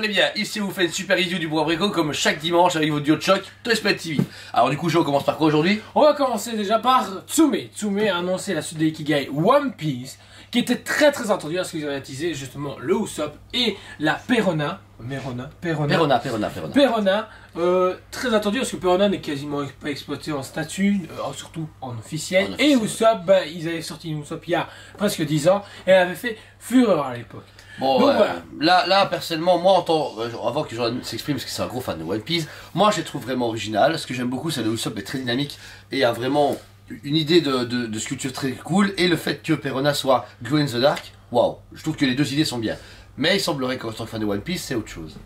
est bien, ici vous faites une super review du bois brico comme chaque dimanche avec vos duos de choc, Toyspot TV. Alors du coup, on commence par quoi aujourd'hui? On va commencer déjà par Tsume. Tsume a annoncé la suite de Ikigai One Piece, qui était très attendu parce qu'ils avaient teasé justement le Usopp et la Perona. Perona, très attendu parce que Perona n'est quasiment pas exploité en statut, surtout en officiel. Et Usopp, ils avaient sorti une Usopp il y a presque 10 ans et elle avait fait fureur à l'époque. Bon, donc, voilà. là, personnellement, moi, avant que Jordan s'exprime, parce que c'est un gros fan de One Piece, moi, je les trouve vraiment originales. Ce que j'aime beaucoup, c'est que Usopp est très dynamique et a vraiment une idée de sculpture très cool. Et le fait que Perona soit glow in the dark, waouh, je trouve que les deux idées sont bien. Mais il semblerait qu'en tant que fan de One Piece, c'est autre chose.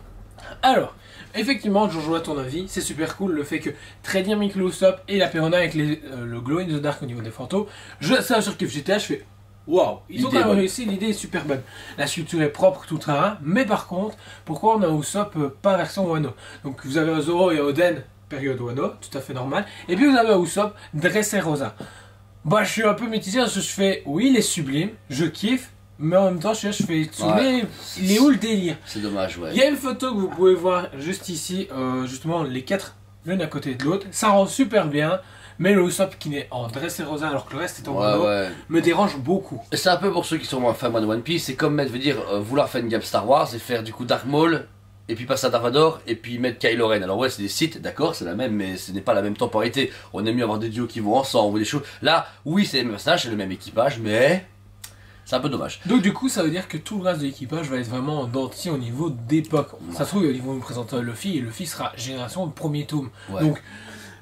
Alors, effectivement, je rejoins ton avis, c'est super cool le fait que très dynamique le Usopp et la Perona avec le glow in the dark au niveau des fantômes. Ça, sur GTA, je fais waouh, ils ont quand même réussi, l'idée est super bonne. La sculpture est propre, tout train, mais par contre, pourquoi on a Usopp pas version Wano? Donc vous avez Zoro et Oden, période Wano, tout à fait normal, et puis vous avez Usopp, Dressrosa. Bah je suis un peu mitigé parce que je fais, oui il est sublime, je kiffe, mais en même temps je fais Tsume, il est où le délire? C'est dommage, ouais. Il y a une photo que vous pouvez voir juste ici, justement les quatre l'une à côté de l'autre, ça rend super bien. Mais le Usopp qui n'est en Dressrosa alors que le reste est en Wano me dérange beaucoup. C'est un peu pour ceux qui sont moins fans de One Piece, c'est comme vouloir faire une gamme Star Wars et faire du coup Dark Maul, et puis passer à Dark Vador, et puis mettre Kylo Ren. Alors ouais, c'est des sites, d'accord, c'est la même, mais ce n'est pas la même temporalité. On aime mieux avoir des duos qui vont ensemble ou des choses. Là, oui, c'est les mêmes personnages, c'est le même équipage, mais c'est un peu dommage. Donc du coup, ça veut dire que tout le reste de l'équipage va être vraiment en denti au niveau d'époque. Ça se trouve, ils vont nous présenter Luffy, et Luffy sera génération de premier tome. Donc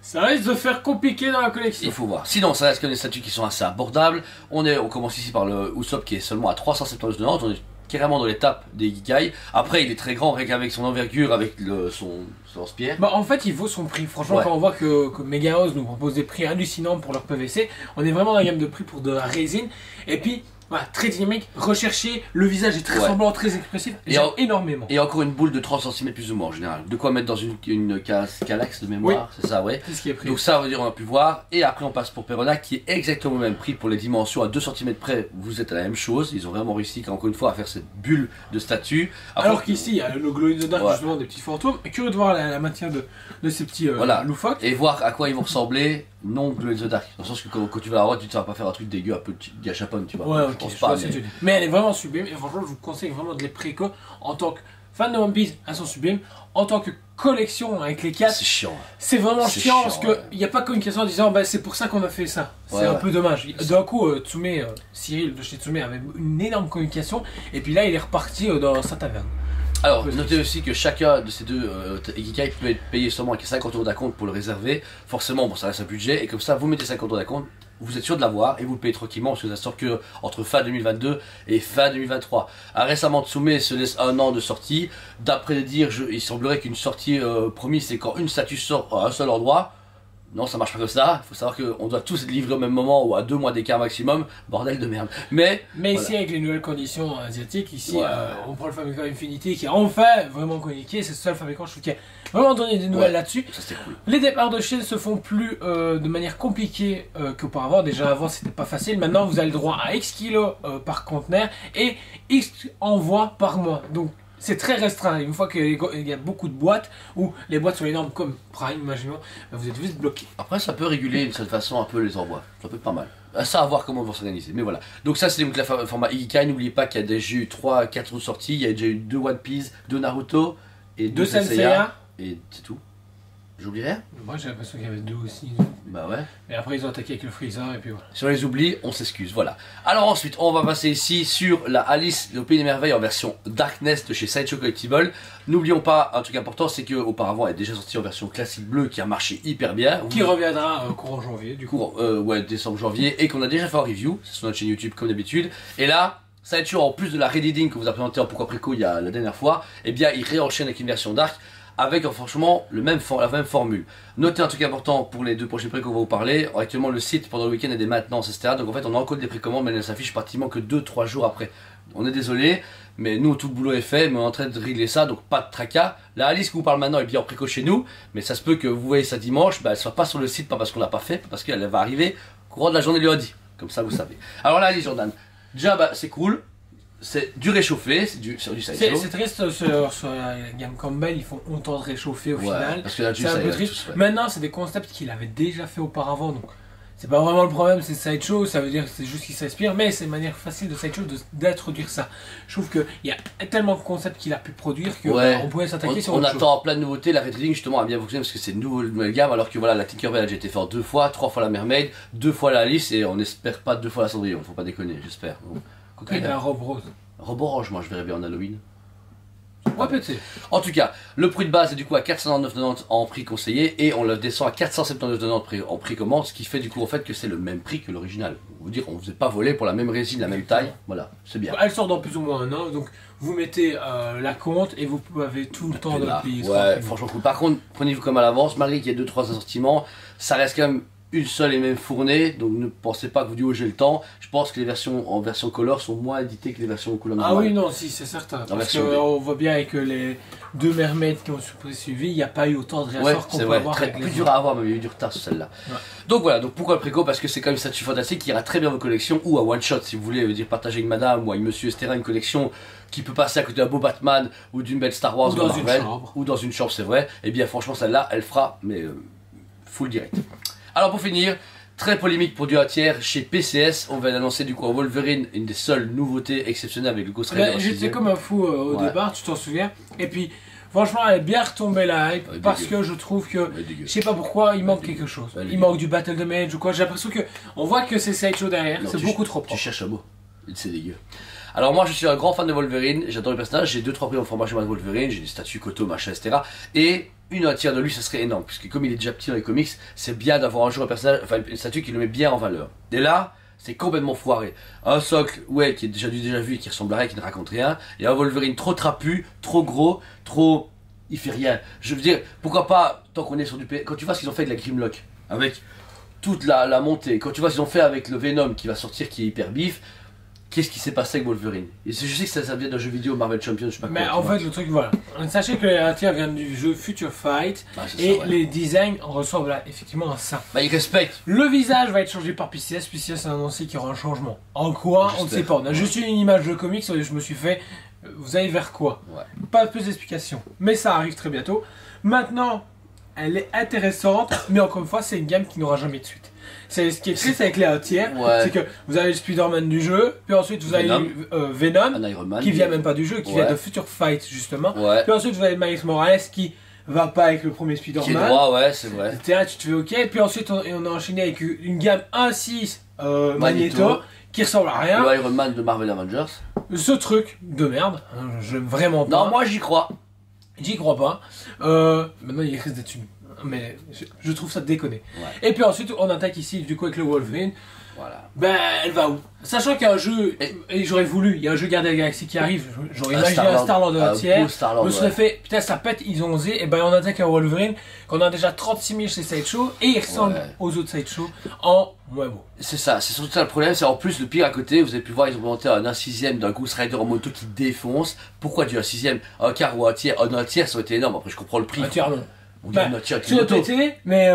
ça risque de faire compliqué dans la collection. Il faut voir. Sinon, ça reste que des statuts qui sont assez abordables. On commence ici par le Usopp qui est seulement à 372 de Nantes. On est carrément dans l'étape des Ikigai. Après, il est très grand, rien qu'avec son envergure, avec son lance-pierre. Bah, en fait, il vaut son prix. Franchement, quand on voit que Megahouse nous propose des prix hallucinants pour leur PVC, on est vraiment dans la gamme de prix pour de la résine. Et puis, voilà, très dynamique, recherché, le visage est très semblant, très expressif, j'aime énormément. Et encore une boule de 30 cm plus ou moins en général. De quoi mettre dans une calaxe de mémoire, c'est ça, ouais. C'est ce qui est pris. Donc ça veut dire on a pu voir. Et après on passe pour Perona qui est exactement le même prix pour les dimensions. À 2 cm près, vous êtes à la même chose. Ils ont vraiment réussi encore une fois à faire cette bulle de statue. Alors qu'ici, il y a le glow in the dark justement des petits fantômes. Curieux de voir la maintien de ces petits loufoques. Et voir à quoi ils vont ressembler. Non, glow in the dark. Dans le sens que quand tu vas à la droite, tu ne vas pas faire un truc dégueu, un peu gachapon, tu vois. Ouais, je pense pas. Mais elle est vraiment sublime et franchement, je vous conseille vraiment de les préco en tant que fan de One Piece, elles sont sublimes. En tant que collection avec les 4, c'est chiant. C'est vraiment chiant parce qu'il n'y a pas communication en disant bah, c'est pour ça qu'on a fait ça. C'est un peu dommage. D'un coup, Tsume, Cyril de chez Tsume avait une énorme communication et puis là, il est reparti dans sa taverne. Alors, notez aussi que chacun de ces deux Ikigai peut être payé seulement avec 50 € d'acompte pour le réserver. Forcément, bon, ça reste un budget. Et comme ça, vous mettez 50 € d'acompte, vous êtes sûr de l'avoir et vous le payez tranquillement parce que ça sort que entre fin 2022 et fin 2023. Récemment, Tsume se laisse 1 an de sortie. D'après les dires, il semblerait qu'une sortie promise, c'est quand une statue sort à un seul endroit. Non, ça marche pas comme ça. Il faut savoir qu'on doit tous être livrés au même moment ou à 2 mois d'écart maximum. Bordel de merde. Mais ici, avec les nouvelles conditions asiatiques, ici, on prend le fabricant Infinity qui a enfin vraiment communiqué. C'est le seul fabricant, je trouve, qui a vraiment donné des nouvelles là-dessus. Cool. Les départs de chaîne se font plus de manière compliquée qu'auparavant. Déjà avant, c'était pas facile. Maintenant, vous avez le droit à X kilos par conteneur et X envois par mois. Donc, c'est très restreint. Une fois qu'il y a beaucoup de boîtes, ou les boîtes sont énormes comme Prime, imaginons, vous êtes vite bloqué. Après, ça peut réguler d'une certaine façon un peu les envois. Ça peut être pas mal. Ça à voir comment ils vont s'organiser. Mais voilà. Donc ça, c'est le format Ikigai. N'oubliez pas qu'il y a déjà eu 3-4 autres sorties. Il y a déjà eu 2 One Piece, 2 Naruto et 2 Senseiya. Et c'est tout. J'oublie rien? Moi j'ai l'impression qu'il y avait 2 aussi. Bah ouais. Et après ils ont attaqué avec le Freezer et puis voilà. Si on les oublie, on s'excuse, voilà. Alors ensuite, on va passer ici sur la Alice au Pays des Merveilles en version Darkness de chez Sideshow Collectible. N'oublions pas, un truc important, c'est qu'auparavant elle est déjà sortie en version classique bleue qui a marché hyper bien. Qui reviendra courant janvier du coup. Ouais, décembre-janvier, et qu'on a déjà fait en review, c'est sur notre chaîne YouTube comme d'habitude. Et là, Sideshow, en plus de la reading que vous a présenté en Pourquoi Préco il y a la dernière fois, eh bien il réenchaîne avec une version Dark. Avec franchement la même formule. Notez un truc important pour les 2 prochains prix qu'on va vous parler. Actuellement le site pendant le week-end a des maintenances, etc. Donc en fait on a encore des précommandes mais elles s'affichent pratiquement que 2-3 jours après. On est désolé, mais nous tout le boulot est fait, mais on est en train de régler ça, donc pas de tracas. La Alice qui vous parle maintenant est bien en préco chez nous, mais ça se peut que vous voyez ça dimanche, elle ne soit pas sur le site, pas parce qu'on l'a pas fait, pas parce qu'elle va arriver au courant de la journée lundi. Comme ça vous savez. Alors la Alice Jordan, déjà c'est cool. c'est du réchauffé, c'est du sideshow. C'est triste sur la gamme Campbell, ils font autant de réchauffer au final. Parce que là, C'est un peu triste. Maintenant, c'est des concepts qu'il avait déjà fait auparavant, donc c'est pas vraiment le problème, c'est sideshow, ça veut dire que c'est juste qu'il s'inspire, mais c'est une manière facile de sideshow d'introduire ça. Je trouve qu'il y a tellement de concepts qu'il a pu produire qu'on pouvait s'attaquer sur autre chose. On attend plein de nouveautés, la Red Reading justement a bien fonctionné parce que c'est une nouvelle gamme, alors que voilà, la Tinkerbell a déjà été faite 2 fois, 3 fois la Mermaid, 2 fois la Alice, et on espère pas 2 fois la Cendrillon, faut pas déconner, j'espère. Et la robe rose. Robe orange, moi je verrais bien en Halloween. Ouais, peut-être. En tout cas, le prix de base est du coup à 499,90 en prix conseillé et on le descend à 479,90 en prix commande, ce qui fait du coup en fait que c'est le même prix que l'original. On veut dire, on ne vous est pas volé pour la même résine, la même taille, voilà, c'est bien. Elle sort dans plus ou moins un an, donc vous mettez la compte et vous avez tout le temps de le payer. Ouais, franchement cool. Par contre, prenez-vous comme à l'avance, malgré qu'il y ait 2-3 assortiments, ça reste quand même une seule et même fournée, donc ne pensez pas que vous dites oh j'ai le temps. Je pense que les versions en version color sont moins éditées que les versions couleur normale. Ah oui, non, si, c'est certain. Parce qu'on voit bien avec les 2 mermaids qui ont suivi, il n'y a pas eu autant de réassorts qu'on peut avoir. C'est plus dur à avoir, mais il y a eu du retard sur celle-là. Ouais. Donc voilà, donc pourquoi le préco? Parce que c'est quand même une statue fantastique qui ira très bien à vos collections ou à one shot si vous voulez dire partager avec madame ou avec monsieur, etc. Une collection qui peut passer à côté d'un beau Batman ou d'une belle Star Wars ou dans une chambre. Ou dans une chambre, c'est vrai. Et bien franchement, celle-là, elle fera, mais full direct. Alors pour finir, très polémique pour du tiers chez PCS, on va annoncer du coup en Wolverine, une des seules nouveautés exceptionnelles avec le Ghost Rider. J'étais comme un fou au départ, tu t'en souviens. Et puis franchement, elle est bien retombée la hype parce que je trouve que, je sais pas pourquoi, il manque quelque chose. Il manque du Battle Damage ou quoi. J'ai l'impression que on voit que c'est sideshow derrière, c'est beaucoup trop propre. Tu cherches un mot, c'est dégueu. Alors moi je suis un grand fan de Wolverine, j'adore le personnage, j'ai 2-3 prix en formation de Wolverine, j'ai des statues, Koto, machin, etc. Et une tiers de lui, ça serait énorme, puisque comme il est déjà petit dans les comics, c'est bien d'avoir un jour un personnage, enfin une statue qui le met bien en valeur. Et là, c'est complètement foiré. Un socle, ouais, qui est déjà vu et qui ressemble à rien, qui ne raconte rien, et un Wolverine trop trapu, trop gros, trop... il fait rien. Je veux dire, pourquoi pas, tant qu'on est sur du... Quand tu vois ce qu'ils ont fait avec la Grimlock, avec toute la montée, quand tu vois ce qu'ils ont fait avec le Venom qui va sortir, qui est hyper bif, qu'est-ce qui s'est passé avec Wolverine? Et je sais que ça vient d'un jeu vidéo Marvel Champions, je sais pas quoi. Mais en fait, le truc, voilà. Sachez que les tiers viennent du jeu Future Fight et les designs ressemblent effectivement à ça. Bah, ils respectent. Le visage va être changé par PCS. PCS a annoncé qu'il y aura un changement. En quoi? On ne sait pas. On a juste une image de comics et je me suis fait. Vous allez vers quoi? Pas plus d'explications. Mais ça arrive très bientôt. Maintenant, elle est intéressante, mais encore une fois, c'est une gamme qui n'aura jamais de suite. C'est ce qui est triste avec les tiers, c'est que vous avez le Spider-Man du jeu, puis ensuite vous avez Venom, qui vient même pas du jeu, qui vient de Future Fight justement, puis ensuite vous avez Miles Morales qui va pas avec le premier Spider-Man. Qui est droit, c'est vrai. Là, tu te fais ok, puis ensuite on a enchaîné avec une gamme 1-6 Magneto, qui ressemble à rien. Le Iron Man de Marvel Avengers. Ce truc de merde, j'aime vraiment pas. Non, moi j'y crois. J'y crois pas. Maintenant il risque d'être une... Mais je trouve ça déconné. Et puis ensuite on attaque ici du coup avec le Wolverine. Voilà. Ben elle va où? Sachant qu'il y a un jeu, et j'aurais voulu, il y a un jeu Gardien de la Galaxie qui arrive, j'aurais imaginé un Star-Lord de la tiers, je me serais fait, putain ça pète, ils ont osé, et ben on attaque un Wolverine, qu'on a déjà 36 000 chez Sideshow, et il ressemble aux autres Sideshow en moins beau. C'est ça, c'est surtout ça le problème, c'est en plus le pire à côté, vous avez pu voir, ils ont monté un 1/6 d'un Ghost Rider en moto qui défonce. Pourquoi du 1/6? Un quart ou un tiers? Un tiers ça aurait été énorme, après je comprends le prix. Un tiers non. On dit un tiers tu l'as pété, mais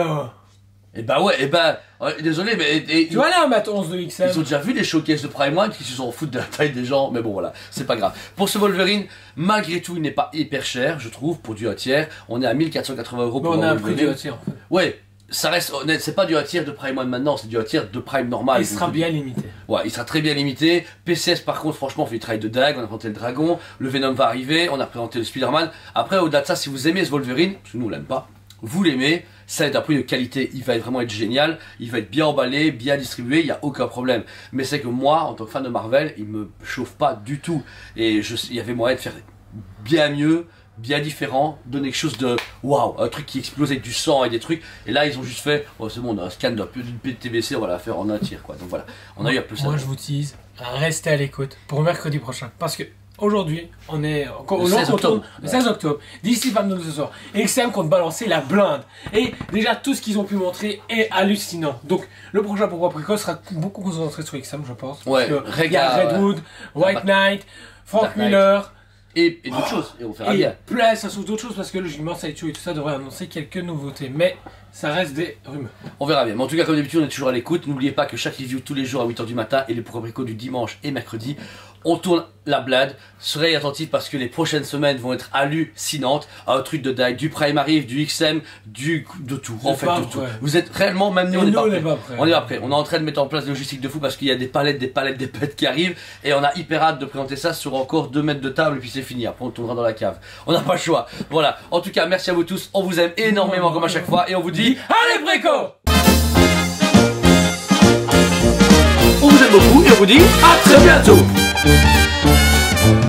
désolé, mais... tu vois là un mat 11 de XM. Ils ont déjà vu les showcases de Prime One qui se sont foutus de la taille des gens, mais bon voilà, c'est pas grave. Pour ce Wolverine, malgré tout, il n'est pas hyper cher, je trouve, pour du 1 tiers. On est à 1480 € pour on a un Wolverine. prix du 1 tiers en fait. Ouais, ça reste honnête, c'est pas du 1 tiers de Prime One maintenant, c'est du 1 tiers de Prime normal. Il sera bien limité. Ouais, il sera très bien limité. PCS par contre, franchement, on fait du travail de dingue, on a présenté le Dragon, le Venom va arriver, on a présenté le Spider-Man. Après, au-delà de ça, si vous aimez ce Wolverine, parce que nous on l'aime pas, vous l'aimez, ça est un prix de qualité, il va vraiment être génial, il va être bien emballé, bien distribué, il n'y a aucun problème. Mais c'est que moi, en tant que fan de Marvel, il me chauffe pas du tout. Et il y avait moyen de faire bien mieux, bien différent, donner quelque chose de waouh, un truc qui explose avec du sang et des trucs. Et là, ils ont juste fait, oh c'est bon, on a un scan d'une PTVC, on va la faire en un tir quoi. Donc voilà, on a eu un peu ça. Moi je vous tease, restez à l'écoute pour mercredi prochain. Parce que aujourd'hui, on est le 16 octobre. Le 16 octobre, d'ici 22 ce soir. XM compte balancer la blinde. Et déjà, tout ce qu'ils ont pu montrer est hallucinant. Donc, le prochain Pourquoi Précoce sera beaucoup concentré sur XM, je pense. Ouais, il y a Redwood, White Knight, Frank Miller. Et d'autres choses, et on fera bien. Plus ça sauce d'autres choses parce que logiquement, Sideshow et tout ça devrait annoncer quelques nouveautés. Mais Ça reste des rumeurs. On verra bien. Mais en tout cas, comme d'habitude, on est toujours à l'écoute. N'oubliez pas que chaque review tous les jours à 8h du matin et les Pourquoi Brico du dimanche et mercredi. On tourne la blade. Soyez attentifs parce que les prochaines semaines vont être hallucinantes. Un truc de dingue. Du Prime arrive, du XM, de tout. En fait, de tout. Vous êtes réellement, même nous, on n'est pas prêts. On est pas prêts. On est en train de mettre en place des logistiques de fou parce qu'il y a des palettes, des pets qui arrivent. Et on a hyper hâte de présenter ça sur encore 2 mètres de table et puis c'est fini. Après, on tournera dans la cave. On n'a pas le choix. Voilà. En tout cas, merci à vous tous. On vous aime énormément comme à chaque fois et on vous dit allez Brico! On vous aime beaucoup et on vous dit à très bientôt.